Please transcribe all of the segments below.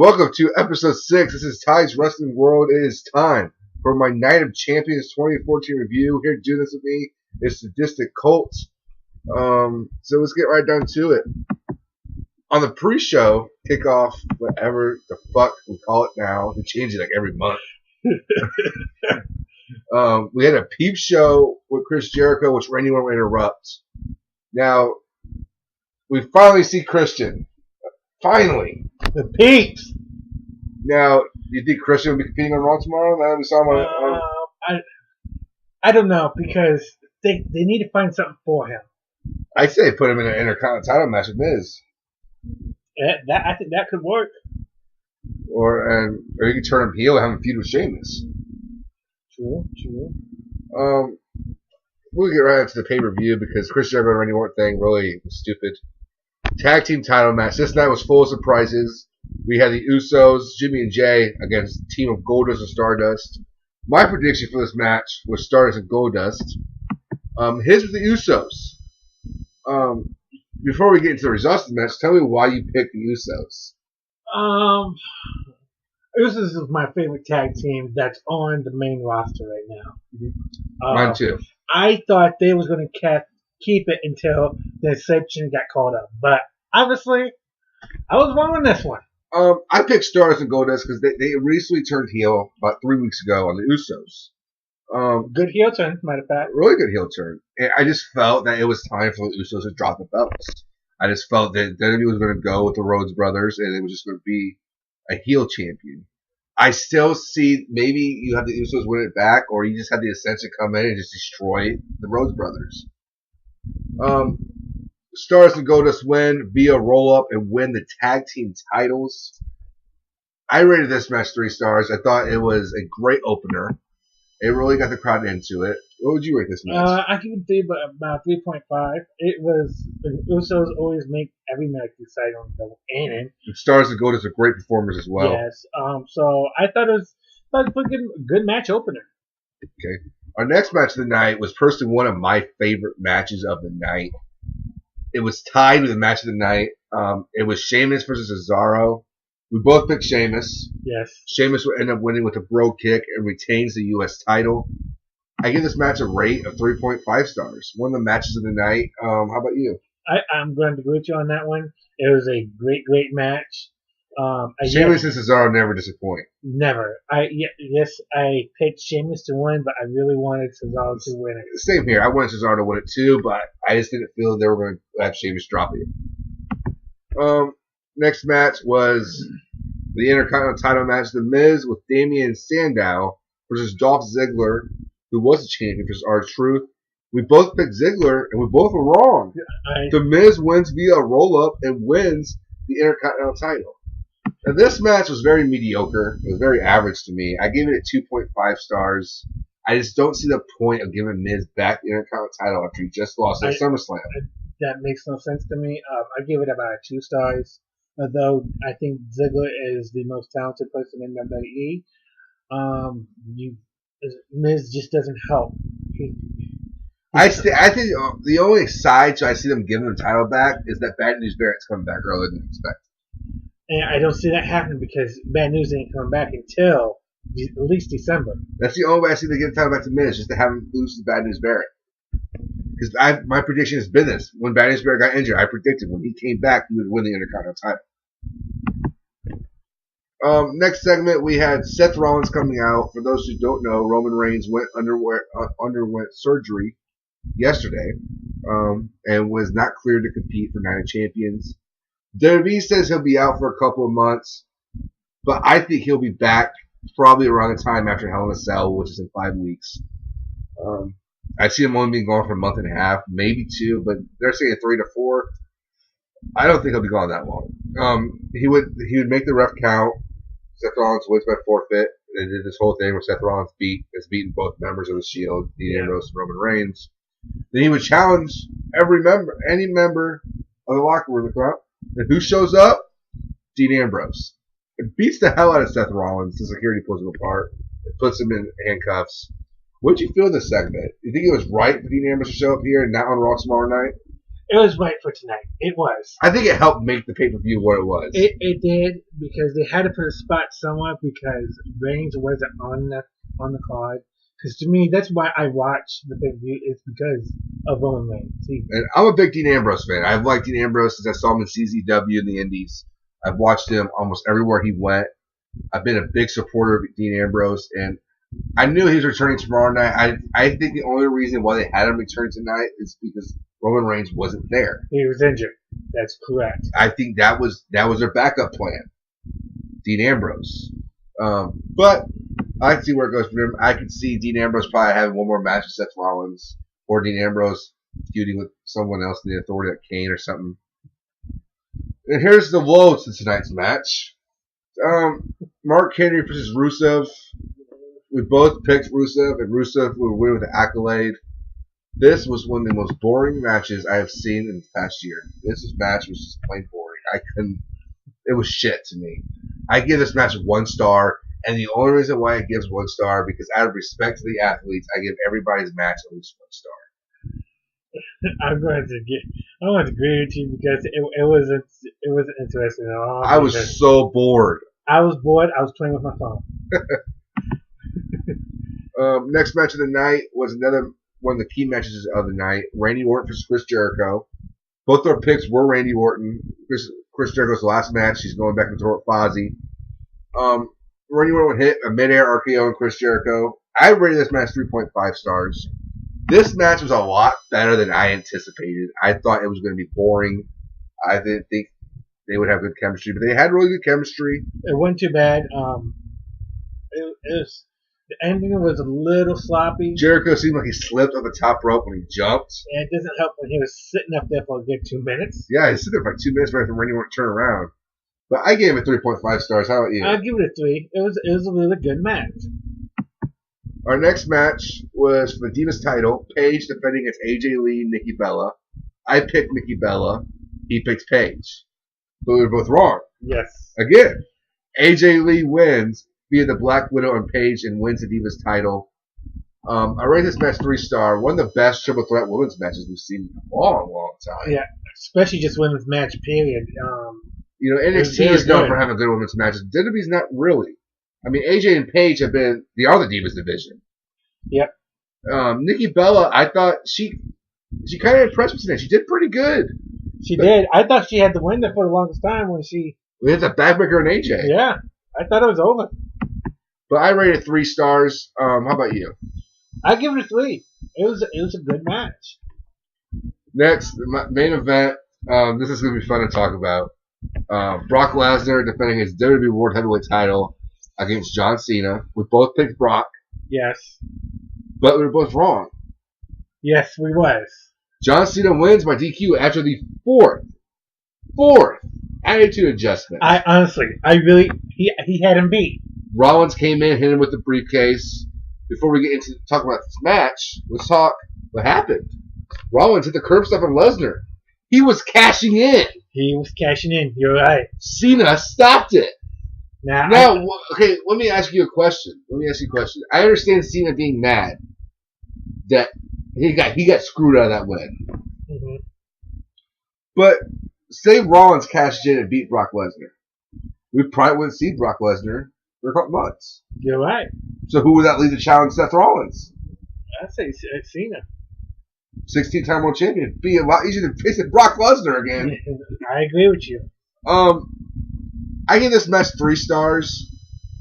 Welcome to episode 6. This is Ty's Wrestling World. It is time for my Night of Champions 2014 review. Here to do this with me is Sadistic Colt. So let's get right down to it. On the pre-show, kickoff, whatever the fuck we call it now, we change it like every month. We had a peep show with Chris Jericho, which Randy won't interrupt. Now, we finally see Christian. Finally. The peeps. Now, do you think Christian will be competing on Raw tomorrow? Now that we saw him on I don't know, because they need to find something for him. I say put him in an Intercontinental title match with Miz. I think that could work. Or you can turn him heel and have him feud with Sheamus. True. We'll get right into the pay-per-view because Chris Jericho and Randy Orton thing really was stupid. Tag team title match. This night was full of surprises. We had the Usos, Jimmy and Jay, against a team of Goldust and Stardust. My prediction for this match was Stardust and Goldust. His was the Usos. Before we get into the results of the match, tell me why you picked the Usos. Usos is my favorite tag team that's on the main roster right now. Mm-hmm. Mine too. I thought they was going to keep it until the Ascension got called up. But obviously, I was wrong on this one. I picked Stardust and Goldust because they recently turned heel about 3 weeks ago on the Usos. Good heel turn, matter of fact. Really good heel turn. And I just felt that it was time for the Usos to drop the belts. I just felt that WWE was going to go with the Rhodes brothers and it was just going to be a heel champion. I still see maybe you have the Usos win it back or you just have the Ascension come in and just destroy the Rhodes brothers. Stardust and Goldust win via roll-up and win the tag team titles. I rated this match 3 stars. I thought it was a great opener. It really got the crowd into it. What would you rate this match? I give it about 3.5. It was the Usos always make every match exciting on the end. Stardust and Goldust are great performers as well. Yes. So I thought it was a good match opener. Okay. Our next match of the night was personally one of my favorite matches of the night. It was tied with the match of the night. It was Sheamus versus Cesaro. We both picked Sheamus. Yes. Sheamus will end up winning with a bro kick and retains the U.S. title. I give this match a rate of 3.5 stars. One of the matches of the night. How about you? I'm going to agree with you on that one. It was a great match. Sheamus and Cesaro never disappoint. Never. I picked Sheamus to win, but I really wanted Cesaro to win it. Same here. I wanted Cesaro to win it too, but I just didn't feel they were going to have Sheamus drop it. Next match was the Intercontinental title match. The Miz with Damian Sandow versus Dolph Ziggler, who was a champion versus R-Truth. We both picked Ziggler, and we both were wrong. The Miz wins via a roll-up and wins the Intercontinental title. Now, this match was very mediocre. It was very average to me. I gave it a 2.5 stars. I just don't see the point of giving Miz back the Intercontinental title after he just lost at SummerSlam. That makes no sense to me. I give it about 2 stars. Although I think Ziggler is the most talented person in WWE. Miz just doesn't help. I think the only side I see them giving the title back is that Bad News Barrett's coming back earlier than expected. And I don't see that happening because Bad News ain't coming back until at least December. That's the only way I see them getting the title back to Miz, just to have him lose to Bad News Barrett. Because my prediction has been this. When Bad News Barrett got injured, I predicted when he came back, he would win the Intercontinental title. Next segment, we had Seth Rollins coming out. For those who don't know, Roman Reigns underwent surgery yesterday and was not cleared to compete for Night of Champions. WWE says he'll be out for a couple of months, but I think he'll be back probably around the time after Hell in a Cell, which is in 5 weeks. I see him only being gone for a month and a half, maybe 2, but they're saying 3 to 4. I don't think he'll be gone that long. He would make the ref count. Seth Rollins wins by forfeit. They did this whole thing where Seth Rollins has beaten both members of the Shield, Dean Ambrose and Roman Reigns. Then he would challenge any member of the locker room to come out. And who shows up? Dean Ambrose. It beats the hell out of Seth Rollins. The security pulls him apart. It puts him in handcuffs. What did you feel of this segment? You think it was right for Dean Ambrose to show up here and not on Raw tomorrow night? It was right for tonight. It was. I think it helped make the pay-per-view what it was. It did because they had to put a spot somewhere because Reigns wasn't on the card. Because to me, that's why I watch the pay-per-view. It's because of Roman Reigns. And I'm a big Dean Ambrose fan. I've liked Dean Ambrose since I saw him in CZW in the Indies. I've watched him almost everywhere he went. I've been a big supporter of Dean Ambrose, and I knew he was returning tomorrow night. I think the only reason why they had him return tonight is because Roman Reigns wasn't there. He was injured. That's correct. I think that was their backup plan, Dean Ambrose. But I can see where it goes for him. I could see Dean Ambrose probably having one more match with Seth Rollins, or Dean Ambrose feuding with someone else in the Authority, like Kane or something. And here's the low to tonight's match. Mark Henry versus Rusev. We both picked Rusev, and Rusev will win with the accolade. This was one of the most boring matches I have seen in the past year. This match was just plain boring. It was shit to me. I give this match 1 star, and the only reason why it gives 1 star because out of respect to the athletes, I give everybody's match at least 1 star. I'm going to agree with you because it wasn't interesting at all. I was so bored. I was bored. I was playing with my phone. Next match of the night was another one of the key matches of the night. Randy Orton versus Chris Jericho. Both our picks were Randy Orton. Chris Jericho's last match. He's going back to throw at Fozzy. Randy Orton would hit a midair RKO on Chris Jericho. I rated this match 3.5 stars. This match was a lot better than I anticipated. I thought it was going to be boring. I didn't think they would have good chemistry, but they had really good chemistry. It wasn't too bad. The ending was a little sloppy. Jericho seemed like he slipped on the top rope when he jumped. And it doesn't help when he was sitting up there for a good 2 minutes. Yeah, he was sitting there for like 2 minutes right after Randy Orton turned around. But I gave it 3.5 stars. How about you? I'll give it a 3. It was a really good match. Our next match was for the Divas title. Paige defending against AJ Lee and Nikki Bella. I picked Nikki Bella. He picked Paige. But we were both wrong. Yes. Again, AJ Lee wins via the Black Widow and Paige and wins the Divas title. I rate this match 3 star. One of the best triple threat women's matches we've seen in a long, long time. Yeah, especially just women's match, period. NXT is known for having good women's matches. WWE's not really. I mean, AJ and Paige have been the other Divas division. Yep. Nikki Bella, I thought she kind of impressed me today. She did pretty good. She did. I thought she had the win there for the longest time when she... We had the backbreaker on AJ. Yeah. I thought it was over. But I rated 3 stars. How about you? I give it a 3. It was a good match. Next, the main event. This is going to be fun to talk about. Brock Lesnar defending his WWE World Heavyweight title against John Cena. We both picked Brock. Yes. But we were both wrong. Yes, we was. John Cena wins by DQ after the fourth attitude adjustment. He had him beat. Rollins came in, hit him with the briefcase. Before we get into talk about this match, let's talk what happened. Rollins hit the curb stop on Lesnar. He was cashing in. You're right. Cena stopped it. Now, okay, let me ask you a question. I understand Cena being mad that he got screwed out of that win. Mm-hmm. But say Rollins cashed in and beat Brock Lesnar. We probably wouldn't see Brock Lesnar for a couple months. You're right. So who would that leave to challenge Seth Rollins? I'd say Cena. 16-time world champion. It'd be a lot easier to face Brock Lesnar again. I agree with you. I give this match 3 stars.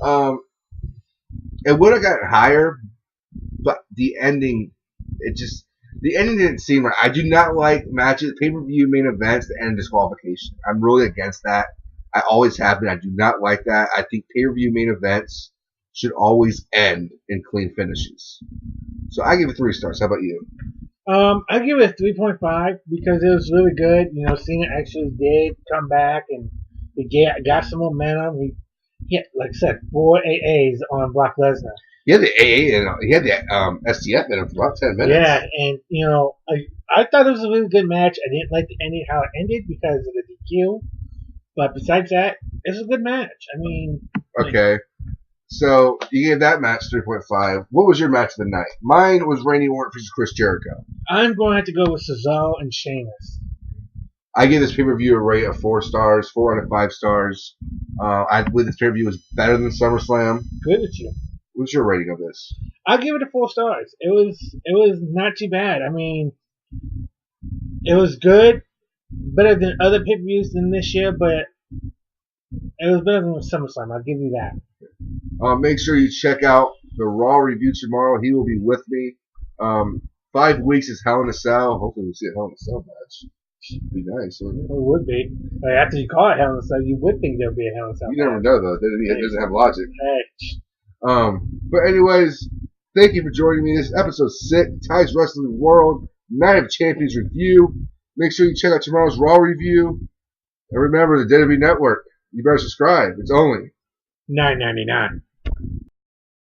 It would have gotten higher, but the ending didn't seem right. I do not like matches, pay-per-view main events that end in disqualification. I'm really against that. I always have been. I do not like that. I think pay-per-view main events should always end in clean finishes. So I give it 3 stars. How about you? I give it a 3.5 because it was really good. Cena actually did come back and he got some momentum. He had, like I said, 4 AAs on Brock Lesnar. He had the AA and he had the STF in him for about 10 minutes. Yeah, and I thought it was a really good match. I didn't like the ending how it ended because of the DQ. But besides that, it was a good match. I mean, okay. So you gave that match 3.5. What was your match of the night? Mine was Randy Orton versus Chris Jericho. I'm going to have to go with Cesaro and Sheamus. I give this pay-per-view a rate of 4 stars, 4 out of 5 stars. I believe this pay-per-view was better than SummerSlam. Good with you. What's your rating of this? I'll give it a 4 stars. It was not too bad. I mean, it was good, better than other pay-per-views than this year, but it was better than SummerSlam. I'll give you that. Make sure you check out the Raw review tomorrow. He will be with me. 5 weeks is Hell in a Cell. Hopefully we'll see a Hell in a Cell match. Should be nice, wouldn't it? It would be. Like, after you call it Hell in a Cell, you would think there would be a Hell in a Cell. You never know, though. It doesn't have logic. Hey. But anyways, thank you for joining me. This is episode 6, Ties Wrestling World Night of Champions review. Make sure you check out tomorrow's Raw review. And remember, the WWE Network. You better subscribe. It's only $9.99.